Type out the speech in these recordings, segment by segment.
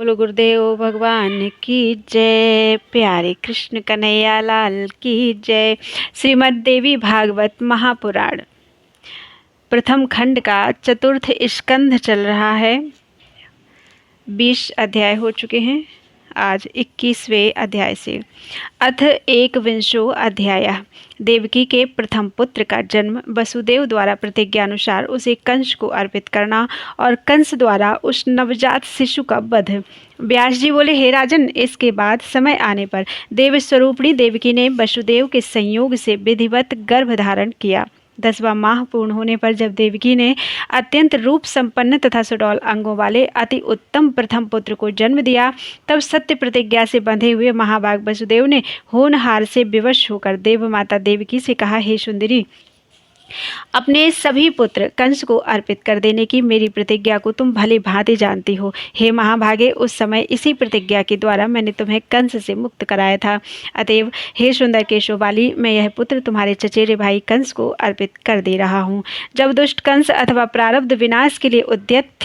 बोलो गुरुदेव भगवान की जय। प्यारे कृष्ण कन्हैया लाल की जय। श्रीमद् देवी भागवत महापुराण प्रथम खंड का चतुर्थ स्कंध चल रहा है। 20 अध्याय हो चुके हैं, आज 21वें अध्याय से। अथ एकविंशो अध्याय। देवकी के प्रथम पुत्र का जन्म, वसुदेव द्वारा प्रतिज्ञानुसार उसे कंस को अर्पित करना और कंस द्वारा उस नवजात शिशु का वध। व्यास जी बोले, हे राजन, इसके बाद समय आने पर देव स्वरूपिणी देवकी ने वसुदेव के संयोग से विधिवत गर्भ धारण किया। 10वां माह पूर्ण होने पर जब देवकी ने अत्यंत रूप संपन्न तथा सुडौल अंगों वाले अति उत्तम प्रथम पुत्र को जन्म दिया, तब सत्य प्रतिज्ञा से बंधे हुए महाभाग वसुदेव ने होनहार से विवश होकर देव माता देवकी से कहा, हे सुंदरी, अपने सभी पुत्र कंस को अर्पित कर देने की मेरी प्रतिज्ञा को तुम भली भांति जानती हो। हे महाभागे, उस समय इसी प्रतिज्ञा के द्वारा मैंने तुम्हें कंस से मुक्त कराया था। अतएव हे सुंदर केशोवाली, मैं यह पुत्र तुम्हारे चचेरे भाई कंस को अर्पित कर दे रहा हूँ। जब दुष्ट कंस अथवा प्रारब्ध विनाश के लिए उद्यत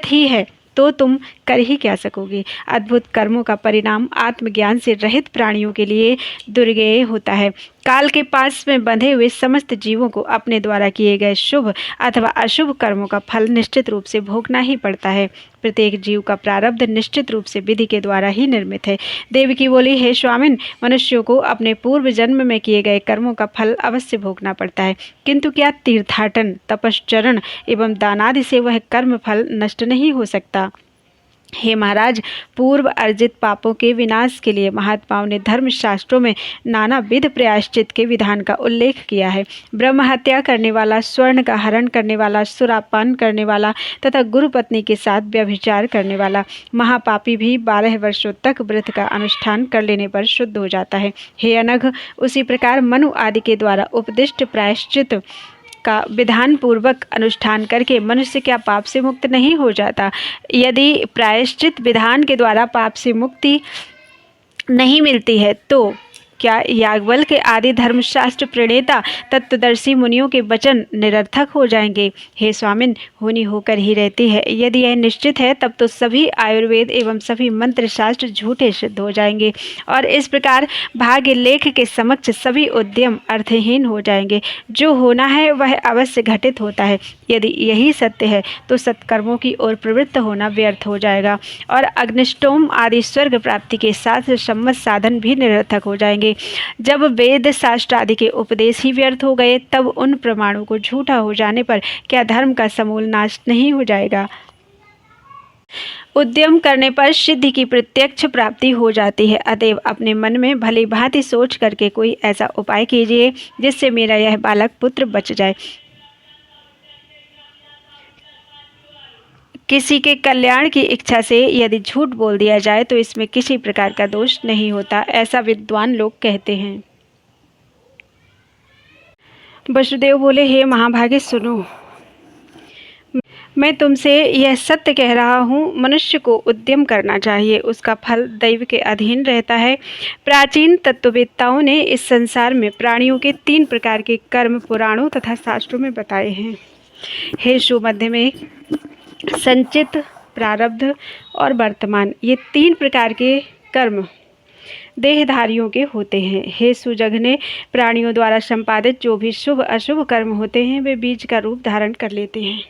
ही है तो तुम कर ही क्या सकोगे। अद्भुत कर्मों का परिणाम आत्मज्ञान से रहित प्राणियों के लिए दुर्गेय होता है। काल के पास में बंधे हुए समस्त जीवों को अपने द्वारा किए गए शुभ अथवा अशुभ कर्मों का फल निश्चित रूप से भोगना ही पड़ता है। प्रत्येक जीव का प्रारब्ध निश्चित रूप से विधि के द्वारा ही निर्मित है। देवकी बोली, हे स्वामिन, मनुष्यों को अपने पूर्व जन्म में किए गए कर्मों का फल अवश्य भोगना पड़ता है, किंतु क्या तीर्थाटन, तपश्चरण एवं दानादि से वह कर्म फल नष्ट नहीं हो सकता। हे महाराज, पूर्व अर्जित पापों के विनाश के लिए महात्माओं ने धर्मशास्त्रों में नाना विध प्रायश्चित के विधान का उल्लेख किया है। ब्रह्म हत्या करने वाला, स्वर्ण का हरण करने वाला, सुरापान करने वाला तथा गुरु पत्नी के साथ व्यभिचार करने वाला महापापी भी 12 वर्षों तक व्रत का अनुष्ठान कर लेने पर शुद्ध हो जाता है। हे अनघ, उसी प्रकार मनु आदि के द्वारा उपदिष्ट प्रायश्चित का विधान पूर्वक अनुष्ठान करके मनुष्य क्या पाप से मुक्त नहीं हो जाता। यदि प्रायश्चित विधान के द्वारा पाप से मुक्ति नहीं मिलती है तो क्या याज्ञवल्क्य आदि धर्मशास्त्र प्रणेता तत्वदर्शी मुनियों के वचन निरर्थक हो जाएंगे। हे स्वामिन, होनी होकर ही रहती है। यदि यह निश्चित है तब तो सभी आयुर्वेद एवं सभी मंत्र शास्त्र झूठे सिद्ध हो जाएंगे और इस प्रकार भाग्य लेख के समक्ष सभी उद्यम अर्थहीन हो जाएंगे। जो होना है वह अवश्य घटित होता है। यदि यही सत्य है तो सत्कर्मों की ओर प्रवृत्त होना व्यर्थ हो जाएगा और अग्निष्टोम आदि स्वर्ग प्राप्ति के साथ सम्मत साधन भी निरर्थक हो जाएंगे। जब वेद शास्त्र आदि के उपदेश ही व्यर्थ हो गए, तब उन प्रमाणों को झूठा हो जाने पर क्या धर्म का समूल नाश नहीं हो जाएगा। उद्यम करने पर सिद्धि की प्रत्यक्ष प्राप्ति हो जाती है। अतएव अपने मन में भली भांति सोच करके कोई ऐसा उपाय कीजिए जिससे मेरा यह बालक पुत्र बच जाए। किसी के कल्याण की इच्छा से यदि झूठ बोल दिया जाए तो इसमें किसी प्रकार का दोष नहीं होता, ऐसा विद्वान लोग कहते हैं। वसुदेव बोले, हे महाभागे, सुनो, मैं तुमसे यह सत्य कह रहा हूँ। मनुष्य को उद्यम करना चाहिए, उसका फल दैव के अधीन रहता है। प्राचीन तत्ववेत्ताओं ने इस संसार में प्राणियों के 3 प्रकार के कर्म पुराणों तथा शास्त्रों में बताए हैं। हे सुमध्य में, संचित, प्रारब्ध और वर्तमान, ये 3 प्रकार के कर्म देहधारियों के होते हैं। हे सुजघने, प्राणियों द्वारा संपादित जो भी शुभ अशुभ कर्म होते हैं वे बीज का रूप धारण कर लेते हैं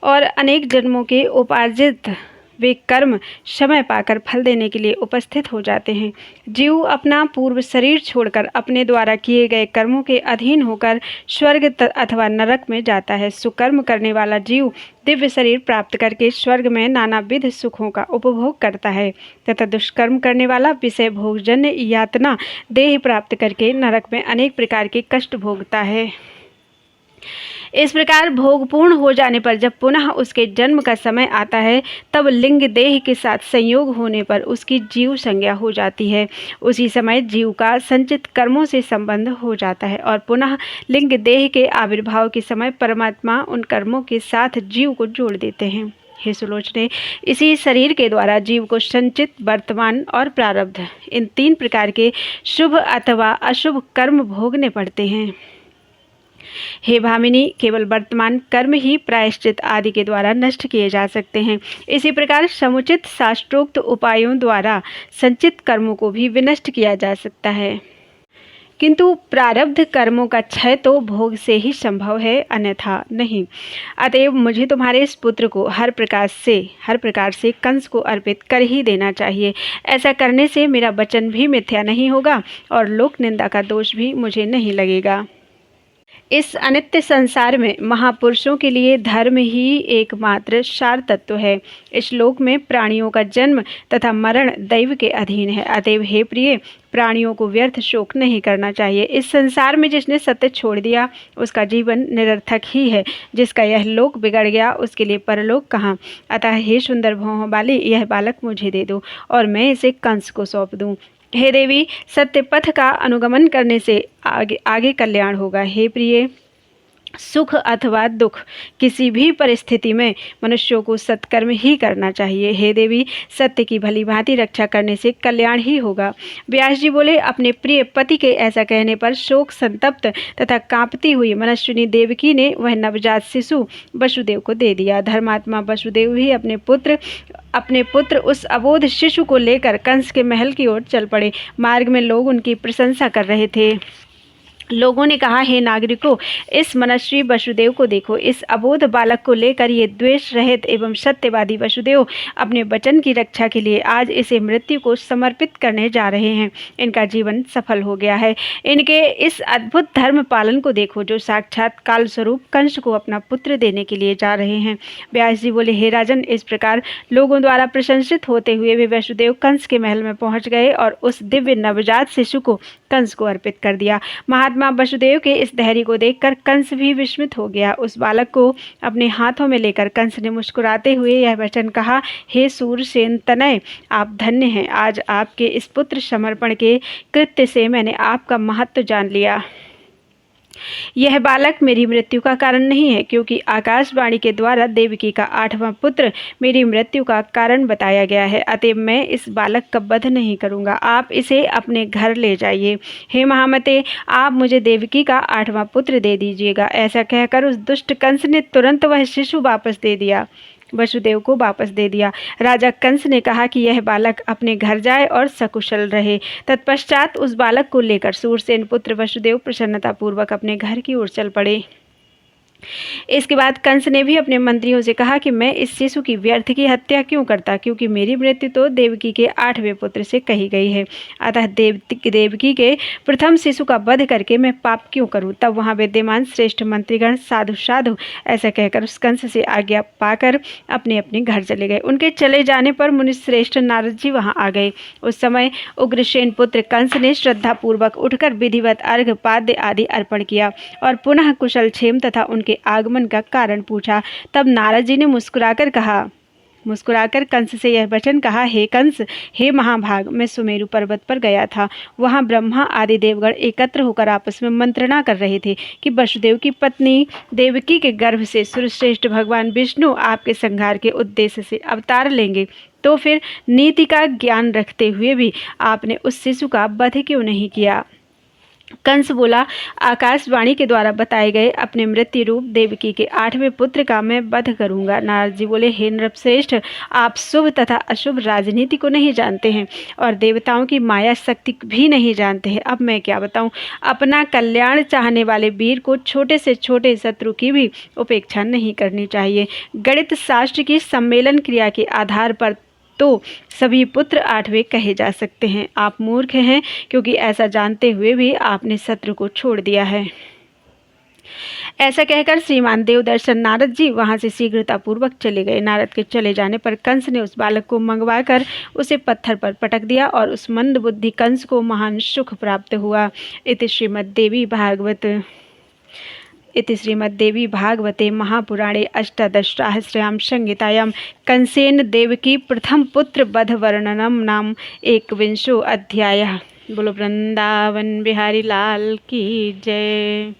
और अनेक जन्मों के उपार्जित वे कर्म समय पाकर फल देने के लिए उपस्थित हो जाते हैं। जीव अपना पूर्व शरीर छोड़कर अपने द्वारा किए गए कर्मों के अधीन होकर स्वर्ग अथवा नरक में जाता है। सुकर्म करने वाला जीव दिव्य शरीर प्राप्त करके स्वर्ग में नानाविध सुखों का उपभोग करता है तथा दुष्कर्म करने वाला विषय भोगजन्य यातना देह प्राप्त करके नरक में अनेक प्रकार के कष्ट भोगता है। इस प्रकार भोग पूर्ण हो जाने पर जब पुनः उसके जन्म का समय आता है तब लिंग देह के साथ संयोग होने पर उसकी जीव संज्ञा हो जाती है। उसी समय जीव का संचित कर्मों से संबंध हो जाता है और पुनः लिंग देह के आविर्भाव के समय परमात्मा उन कर्मों के साथ जीव को जोड़ देते हैं। हे सुलोचने, इसी शरीर के द्वारा जीव को संचित, वर्तमान और प्रारब्ध, इन 3 प्रकार के शुभ अथवा अशुभ कर्म भोगने पड़ते हैं। हे भामिनी, केवल वर्तमान कर्म ही प्रायश्चित आदि के द्वारा नष्ट किए जा सकते हैं। इसी प्रकार समुचित शास्त्रोक्त उपायों द्वारा संचित कर्मों को भी विनष्ट किया जा सकता है, किंतु प्रारब्ध कर्मों का क्षय तो भोग से ही संभव है, अन्यथा नहीं। अतएव मुझे तुम्हारे इस पुत्र को हर प्रकार से कंस को अर्पित कर ही देना चाहिए। ऐसा करने से मेरा वचन भी मिथ्या नहीं होगा और लोक निंदा का दोष भी मुझे नहीं लगेगा। इस अनित्य संसार में महापुरुषों के लिए धर्म ही एकमात्र सार तत्व है। इस लोक में प्राणियों का जन्म तथा मरण दैव के अधीन है। अतएव हे प्रिय, प्राणियों को व्यर्थ शोक नहीं करना चाहिए। इस संसार में जिसने सत्य छोड़ दिया उसका जीवन निरर्थक ही है। जिसका यह लोक बिगड़ गया उसके लिए परलोक कहाँ। अतः हे सुंदर भौहों वाली, यह बालक मुझे दे दो और मैं इसे कंस को सौंप दूं। हे देवी, सत्य पथ का अनुगमन करने से आगे कल्याण होगा। हे प्रिय, सुख अथवा दुख किसी भी परिस्थिति में मनुष्यों को सत्कर्म ही करना चाहिए। हे देवी, सत्य की भली भांति रक्षा करने से कल्याण ही होगा। व्यास जी बोले, अपने प्रिय पति के ऐसा कहने पर शोक संतप्त तथा कांपती हुई मनस्विनी देवकी ने वह नवजात शिशु वसुदेव को दे दिया। धर्मात्मा वसुदेव भी अपने पुत्र उस अबोध शिशु को लेकर कंस के महल की ओर चल पड़े। मार्ग में लोग उनकी प्रशंसा कर रहे थे। लोगों ने कहा, हे नागरिकों, इस मनस्वी वसुदेव को देखो। इस अबोध बालक को लेकर ये द्वेष रहित एवं सत्यवादी वसुदेव अपने वचन की रक्षा के लिए आज इसे मृत्यु को समर्पित करने जा रहे हैं। इनका जीवन सफल हो गया है। इनके इस अद्भुत धर्म पालन को देखो, जो साक्षात काल स्वरूप कंस को अपना पुत्र देने के लिए जा रहे हैं। व्यास जी बोले, हे राजन, इस प्रकार लोगों द्वारा प्रशंसित होते हुए वे वसुदेव कंस के महल में पहुंच गए और उस दिव्य नवजात शिशु को कंस को अर्पित कर दिया। महात्मा वसुदेव के इस धैर्य को देखकर कंस भी विस्मित हो गया। उस बालक को अपने हाथों में लेकर कंस ने मुस्कुराते हुए यह वचन कहा, हे सूरसेन तनय, आप धन्य हैं। आज आपके इस पुत्र समर्पण के कृत्य से मैंने आपका महत्व जान लिया। यह बालक मेरी मृत्यु का कारण नहीं है, क्योंकि आकाशवाणी के द्वारा देवकी का 8वां पुत्र मेरी मृत्यु का कारण बताया गया है। अतएव मैं इस बालक का वध नहीं करूंगा। आप इसे अपने घर ले जाइए। हे महामते, आप मुझे देवकी का 8वां पुत्र दे दीजिएगा। ऐसा कहकर उस दुष्ट कंस ने तुरंत वह शिशु वसुदेव को वापस दे दिया। राजा कंस ने कहा कि यह बालक अपने घर जाए और सकुशल रहे। तत्पश्चात उस बालक को लेकर सूरसेन पुत्र वसुदेव प्रसन्नतापूर्वक अपने घर की ओर चल पड़े। इसके बाद कंस ने भी अपने मंत्रियों से कहा कि मैं इस शिशु की व्यर्थ की हत्या क्यों करता, क्योंकि मेरी मृत्यु तो देवकी के 8वें पुत्र से कही गई है। अतः देवकी के प्रथम शिशु का वध करके मैं पाप क्यों करूं। तब वहां विद्यमान श्रेष्ठ मंत्रीगण साधु ऐसा कहकर उस कंस से आज्ञा पाकर अपने अपने घर चले गए। उनके चले जाने पर मुनिश्रेष्ठ नारद जी वहां आ गए। उस समय उग्रसेन पुत्र कंस ने श्रद्धापूर्वक उठकर विधिवत अर्घ पाद्य आदि अर्पण किया और पुनः कुशल क्षेम तथा उनके आगमन का कारण पूछा। तब नारद जी ने मुस्कुराकर कंस से यह वचन कहा, हे कंस, हे महाभाग, मैं सुमेरु पर्वत पर गया था। वहां ब्रह्मा आदि देवगण एकत्र होकर आपस में मंत्रणा कर रहे थे कि वसुदेव की पत्नी देवकी के गर्भ से सुरश्रेष्ठ भगवान विष्णु आपके संहार के उद्देश्य से अवतार लेंगे। तो फिर नीति का ज्ञान रखते हुए भी आपने उस शिशु का वध क्यों नहीं किया। कंस बोला, आकाशवाणी के द्वारा बताए गए अपने मृत्यु रूप देवकी के 8वें पुत्र का मैं वध करूंगा। नारद जी बोले, हे नृपश्रेष्ठ, आप शुभ तथा अशुभ राजनीति को नहीं जानते हैं और देवताओं की माया शक्ति भी नहीं जानते हैं। अब मैं क्या बताऊं। अपना कल्याण चाहने वाले वीर को छोटे से छोटे शत्रु की भी उपेक्षा नहीं करनी चाहिए। गणित शास्त्र की सम्मेलन क्रिया के आधार पर तो सभी पुत्र 8वें कहे जा सकते हैं। आप मूर्ख हैं, क्योंकि ऐसा जानते हुए भी आपने शत्रु को छोड़ दिया है। ऐसा कहकर श्रीमान देवदर्शन नारद जी वहां से शीघ्रतापूर्वक चले गए। नारद के चले जाने पर कंस ने उस बालक को मंगवाकर उसे पत्थर पर पटक दिया और उस मंद बुद्धि कंस को महान सुख प्राप्त हुआ। इति श्रीमद्देवी भागवते महापुराणे अष्टादशसहस्रयां संहितायां कंसेन देवकी प्रथम पुत्र वध वर्णनम नाम 21वां अध्यायः। बोलो वृंदावन बिहारी लाल की जय।